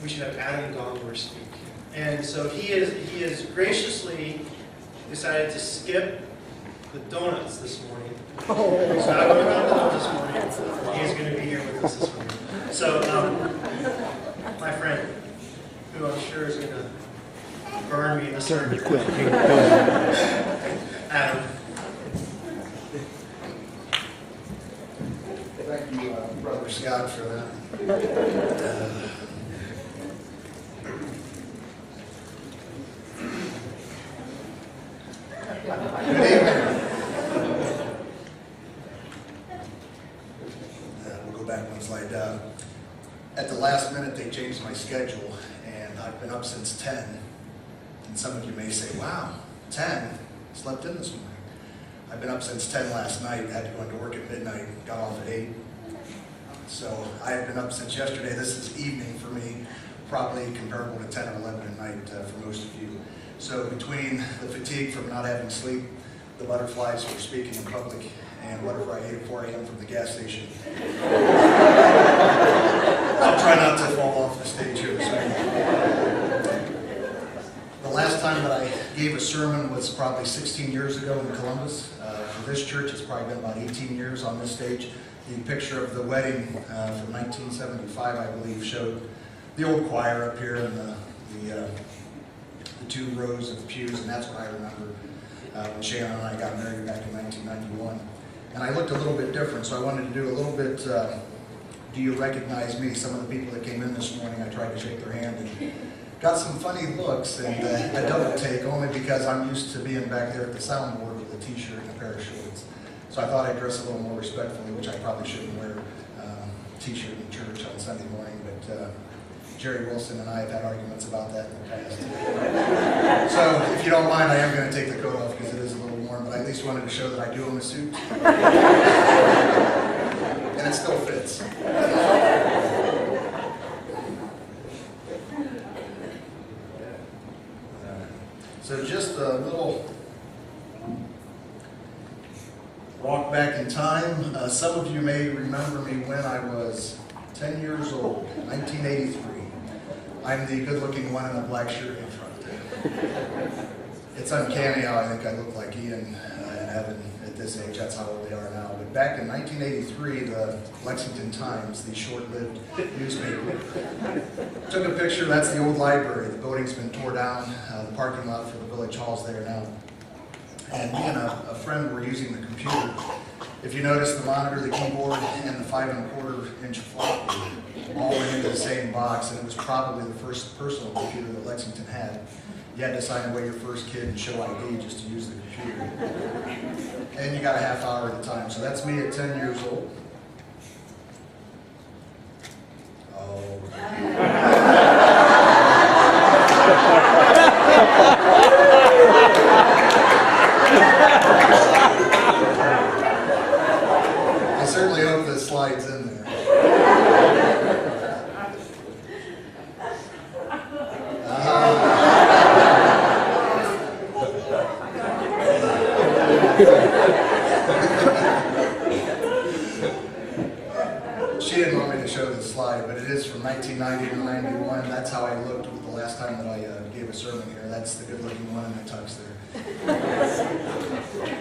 we should have Adam Gongler speak. And so he has graciously decided to skip the donuts this morning. He's not going to go to the donuts this morning. He is going to be here with us this morning. So, my friend, who I'm sure is going to burn me in the sermon. Adam. Thank you, Brother Scott, for that. Good evening. We'll go back one slide. At the last minute, they changed my schedule, and I've been up since 10. And some of you may say, wow, 10? Slept in this morning. I've been up since 10 last night, had to go into work at midnight, got off at 8. So I have been up since yesterday. This is evening for me, probably comparable to 10 or 11 at night for most of you. So between the fatigue from not having sleep, the butterflies for speaking in public, and whatever I ate at 4 a.m. from the gas station, I'll try not to fall off the stage here this evening. The last time that I gave a sermon was probably 16 years ago in Columbus. For this church, it's probably been about 18 years on this stage. The picture of the wedding from 1975, I believe, showed the old choir up here and the 2 rows of pews, and that's what I remember when Shannon and I got married back in 1991. And I looked a little bit different, so I wanted to do a little bit, do you recognize me? Some of the people that came in this morning, I tried to shake their hand and got some funny looks and a double take, only because I'm used to being back there at the soundboard with a t-shirt and a pair of shorts. So I thought I'd dress a little more respectfully, which I probably shouldn't wear a t-shirt in church on Sunday morning, but Jerry Wilson and I have had arguments about that in the past. So if you don't mind, I am going to take the coat off because it is a little warm, but I at least wanted to show that I do own a suit. And it still fits. So just a little walk back in time. Some of you may remember me when I was 10 years old, 1983. I'm the good-looking one in a black shirt in front. It's uncanny how I think I look like Ian and Evan at this age. That's how old they are now. But back in 1983, the Lexington Times, the short-lived newspaper, took a picture. That's the old library. The building's been torn down. The parking lot for the village hall's there now. And me and a friend were using the computer. If you notice, the monitor, the keyboard, and the 5 1/4-inch floppy all went into the same box, and it was probably the first personal computer that Lexington had. You had to sign away your first kid and show ID just to use the computer. And you got a half hour at a time. So that's me at 10 years old. Oh. I certainly hope this slides in there. She didn't want me to show the slide, but it is from 1990 to 91. That's how I looked with the last time that I gave a sermon here. That's the good-looking one in the tux there.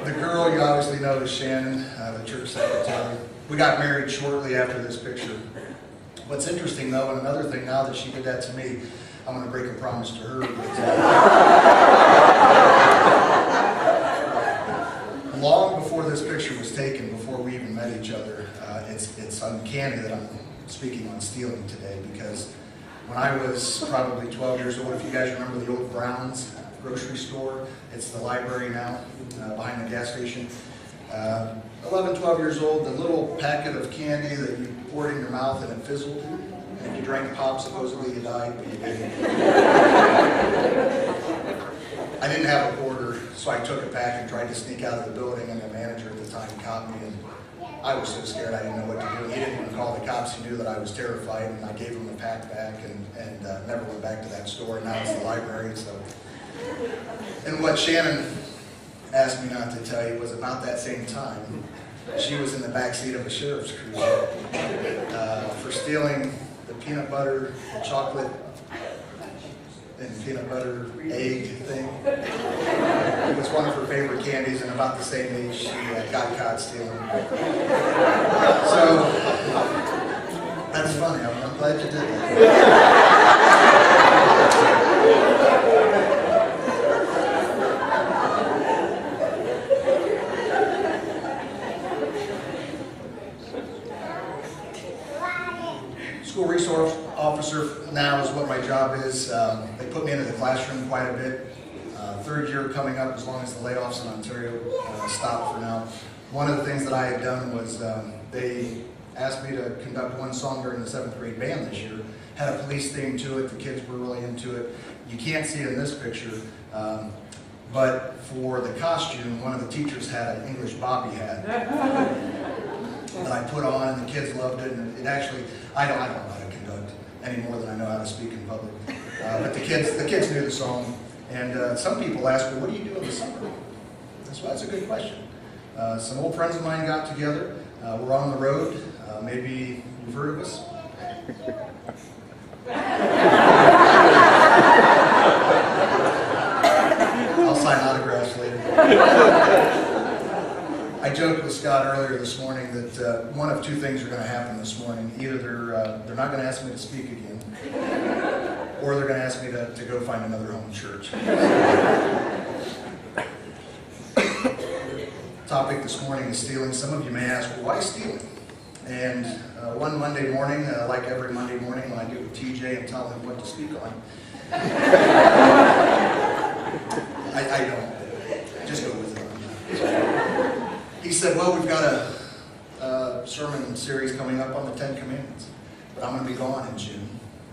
The girl you obviously know is Shannon, the church secretary. We got married shortly after this picture. What's interesting, though, and another thing, now that she did that to me, I'm going to break a promise to her. Long before this picture was taken, before we even met each other, it's uncanny that I'm speaking on stealing today, because when I was probably 12 years old, if you guys remember the old Brown's grocery store, it's the library now, behind the gas station. 11, 12 years old, the little packet of candy that you poured in your mouth and it fizzled, and if you drank pop, supposedly you died, but you didn't. I didn't have a quarter, so I took it back and tried to sneak out of the building, and the manager at the time caught me, and I was so scared I didn't know what to do. He didn't even call the cops. He knew that I was terrified, and I gave him the pack back and never went back to that store, and now it's the library. So, and what Shannon asked me not to tell you was about that same time, she was in the back seat of a sheriff's cruiser for stealing the peanut butter, chocolate, and peanut butter egg thing. It was one of her favorite candies, and about the same age she got caught stealing. So, that's funny. I'm glad you did that. School resource officer now is what my job is. They put me into the classroom quite a bit. Third year coming up, as long as the layoffs in Ontario stop for now. One of the things that I had done was they asked me to conduct one song during the 7th grade band this year. Had a police theme to it. The kids were really into it. You can't see it in this picture, but for the costume, one of the teachers had an English bobby hat that I put on, and the kids loved it. And it actually, I don't know how to conduct any more than I know how to speak in public. But the kids knew the song. And some people ask me, what do you do in the summer? So that's a good question. Some old friends of mine got together. We're on the road. Maybe you've heard of us. I'll sign autographs later. I joked with Scott earlier this morning that one of two things are going to happen this morning. Either they're not going to ask me to speak again, or they're going to ask me to go find another home church. Topic this morning is stealing. Some of you may ask, well, why stealing? And one Monday morning, like every Monday morning when I get with TJ and tell him what to speak on, I don't. Just go with it. He said, well, we've got a sermon series coming up on the 10 Commandments, but I'm going to be gone in June.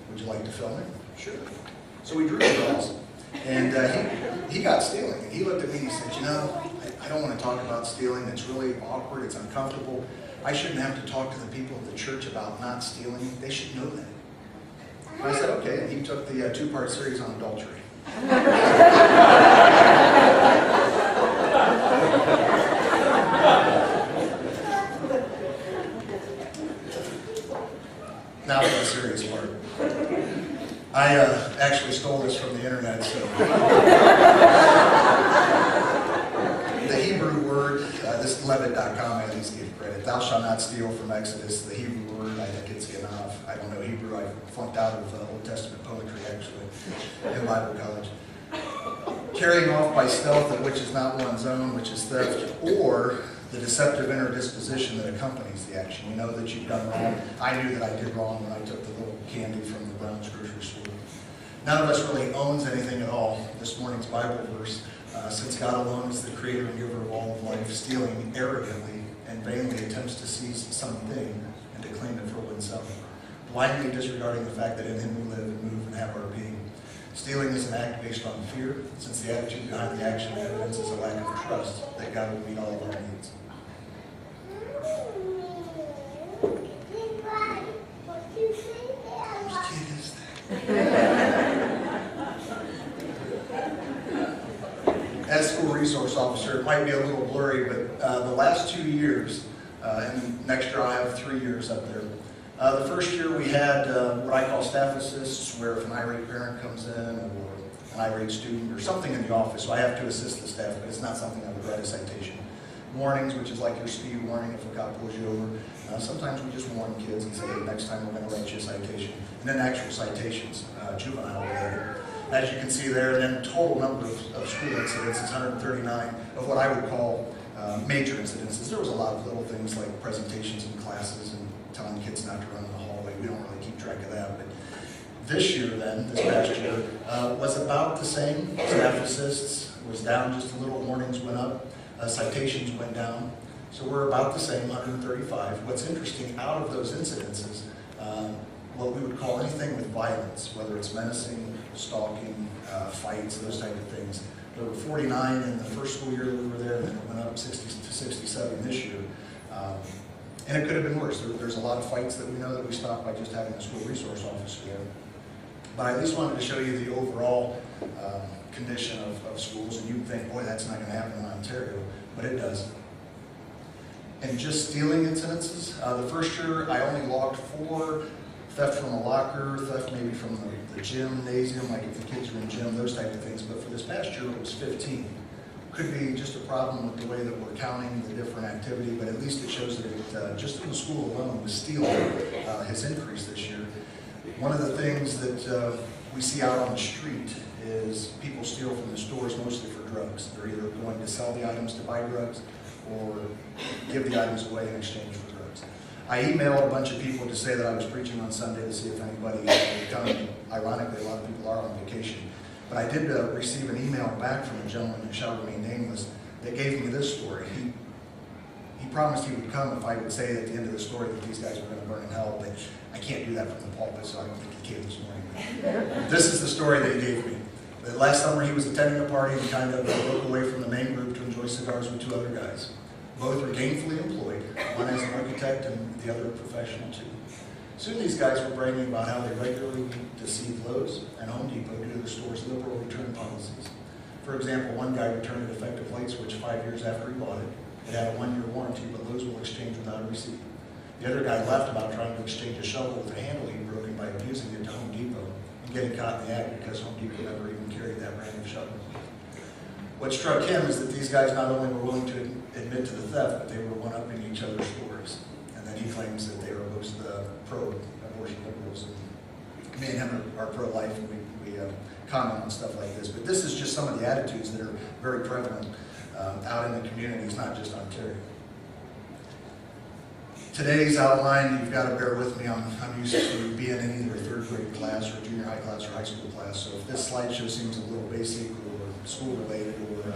Would you like to film it? Sure. So we drew the dolls, and he got stealing. And he looked at me and he said, you know, I don't want to talk about stealing. It's really awkward. It's uncomfortable. I shouldn't have to talk to the people of the church about not stealing. They should know that. And I said, okay. And he took the 2-part series on adultery. Now for the serious part. I actually stole this from the internet, so. The Hebrew word, this Levitt.com at least gave credit. Thou shalt not steal from Exodus. The Hebrew word, I think it's enough. I don't know Hebrew. I flunked out of Old Testament poetry, actually, in Bible college. Carrying off by stealth that which is not one's own, which is theft, or the deceptive inner disposition that accompanies the action. You know that you've done wrong. I knew that I did wrong when I took the little candy from the Brown's grocery store. None of us really owns anything at all. This morning's Bible verse, since God alone is the creator and giver of all of life, stealing arrogantly and vainly attempts to seize something and to claim it for oneself, blindly disregarding the fact that in him we live and move and have our being. Stealing is an act based on fear, since the attitude behind the action evidences a lack of trust that God will meet all of our needs. Whose kid is that? As school resource officer, it might be a little blurry, but the last 2 years, and next year I'll have 3 years up there. The first year we had what I call staff assists, where if an irate parent comes in or an irate student or something in the office, so I have to assist the staff, but it's not something I would write a citation. Warnings, which is like your speed warning if a cop pulls you over. Sometimes we just warn kids and say, hey, next time we're going to write you a citation. And then actual citations, juvenile related. As you can see there, then total number of school incidents is 139 of what I would call major incidences. There was a lot of little things like presentations in classes and telling kids not to run in the hallway. We don't really keep track of that. But this year then, this past year, was about the same. Staff assists was down just a little, warnings went up, citations went down. So we're about the same, 135. What's interesting, out of those incidences, what we would call anything with violence, whether it's menacing, stalking, fights, those type of things. There were 49 in the first school year that we were there, and then it went up 60 to 67 this year. And it could have been worse. There's a lot of fights that we know that we stopped by just having a school resource officer there. But I at least wanted to show you the overall condition of schools, and you'd think, boy, that's not going to happen in Ontario, but it does. And just stealing incidences, the first year I only logged 4 theft from a locker, theft maybe from the gymnasium, like if the kids are in gym, those type of things. But for this past year, it was 15. Could be just a problem with the way that we're counting the different activity, but at least it shows that it, just in the school alone, with stealing has increased this year. One of the things that we see out on the street is people steal from the stores mostly for drugs. They're either going to sell the items to buy drugs or give the items away in exchange for drugs. I emailed a bunch of people to say that I was preaching on Sunday to see if anybody would come. Ironically, a lot of people are on vacation. But I did receive an email back from a gentleman who shall remain nameless that gave me this story. He promised he would come if I would say at the end of the story that these guys were going to burn in hell, but I can't do that from the pulpit, so I don't think he came this morning. This is the story that he gave me. That last summer he was attending a party and kind of broke away from the main group to enjoy cigars with 2 other guys. Both were gainfully employed, one as an architect and the other a professional too. Soon these guys were bragging about how they regularly deceive Lowe's and Home Depot due to the store's liberal return policies. For example, one guy returned a defective light switch 5 years after he bought it. It had a 1-year warranty, but Lowe's will exchange without a receipt. The other guy laughed about trying to exchange a shovel with a handle he'd broken by abusing it to Home Depot and getting caught in the act because Home Depot never even carried that brand of shovel. What struck him is that these guys not only were willing to admit to the theft, but they were one-upping each other's stories. And then he claims that they are both pro-abortion liberals. And me and him are pro-life, and we comment on stuff like this. But this is just some of the attitudes that are very prevalent out in the communities, not just Ontario. Today's outline, you've got to bear with me. I'm used to being in either a 3rd grade class or a junior high class or high school class. So if this slideshow seems a little basic or school related or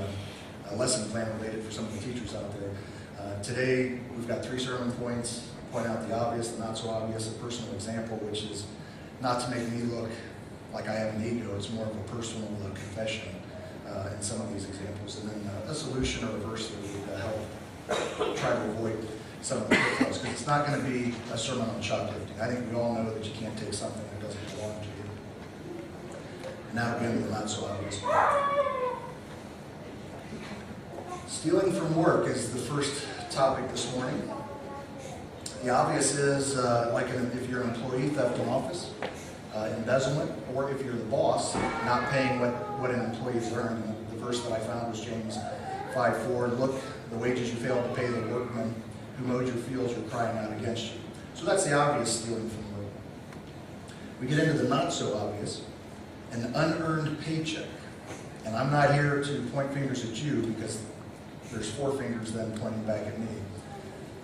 a lesson plan related for some of the teachers out there, today we've got 3 sermon points. Point out the obvious, the not so obvious, a personal example, which is not to make me look like I have an ego. It's more of a personal confession in some of these examples, and then a solution or a verse that would help try to avoid some of the pitfalls, because it's not going to be a sermon on shoplifting. I think we all know that you can't take something that doesn't belong to you. And now we're into the not so obvious one. Stealing from work is the first topic this morning. The obvious is, if you're an employee, theft in office, embezzlement, or if you're the boss, not paying what an employee has earned. And the verse that I found was James 5:4. Look, the wages you failed to pay the workmen who mowed your fields are crying out against you. So that's the obvious stealing from work. We get into the not so obvious, an unearned paycheck. And I'm not here to point fingers at you because there's 4 fingers then pointing back at me.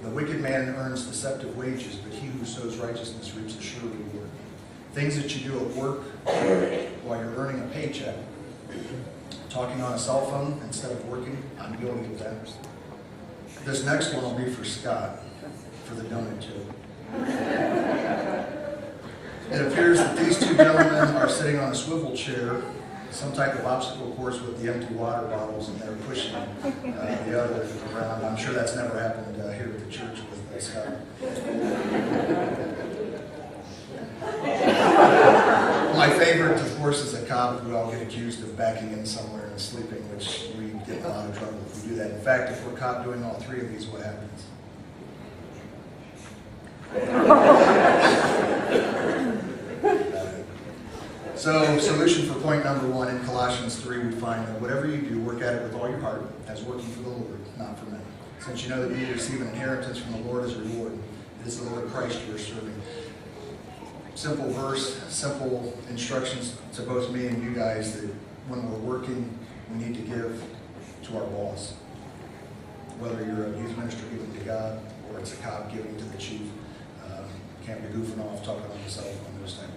The wicked man earns deceptive wages, but he who sows righteousness reaps a sure reward. Things that you do at work while you're earning a paycheck, talking on a cell phone instead of working, I'm guilty of that. This next one will be for Scott, for the donut joke. It appears that these 2 gentlemen are sitting on a swivel chair, some type of obstacle course with the empty water bottles, and they're pushing the other around. I'm sure that's never happened here at the church with Scott. My favorite, of course, is a cop. We all get accused of backing in somewhere and sleeping, which we get in a lot of trouble if we do that. In fact, if we're caught doing all 3 of these, what happens? So, solution for point number 1 in Colossians 3, we find that whatever you do, work at it with all your heart, as working for the Lord, not for men. Since you know that you receive an inheritance from the Lord as a reward, it is the Lord Christ you are serving. Simple verse, simple instructions to both me and you guys that when we're working, we need to give to our boss. Whether you're a youth minister giving to God or it's a cop giving to the chief, can't be goofing off, talking on the cell phone, those type of